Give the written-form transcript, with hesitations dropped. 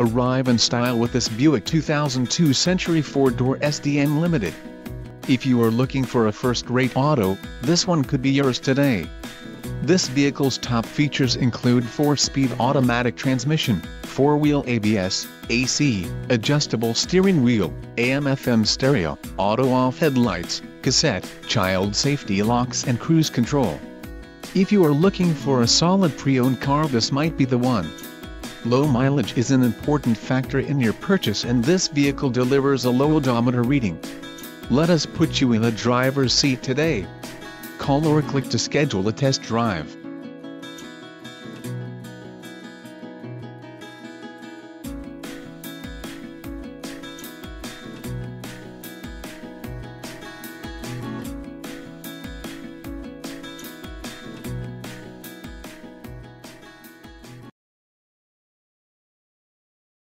Arrive in style with this Buick 2002 Century 4-door Sdn Limited. If you are looking for a first-rate auto, this one could be yours today. This vehicle's top features include 4-speed automatic transmission, 4-wheel ABS, AC, adjustable steering wheel, AM/FM stereo, auto-off headlights, cassette, child safety locks and cruise control. If you are looking for a solid pre-owned car, this might be the one. Low mileage is an important factor in your purchase, and this vehicle delivers a low odometer reading. Let us put you in the driver's seat today. Call or click to schedule a test drive.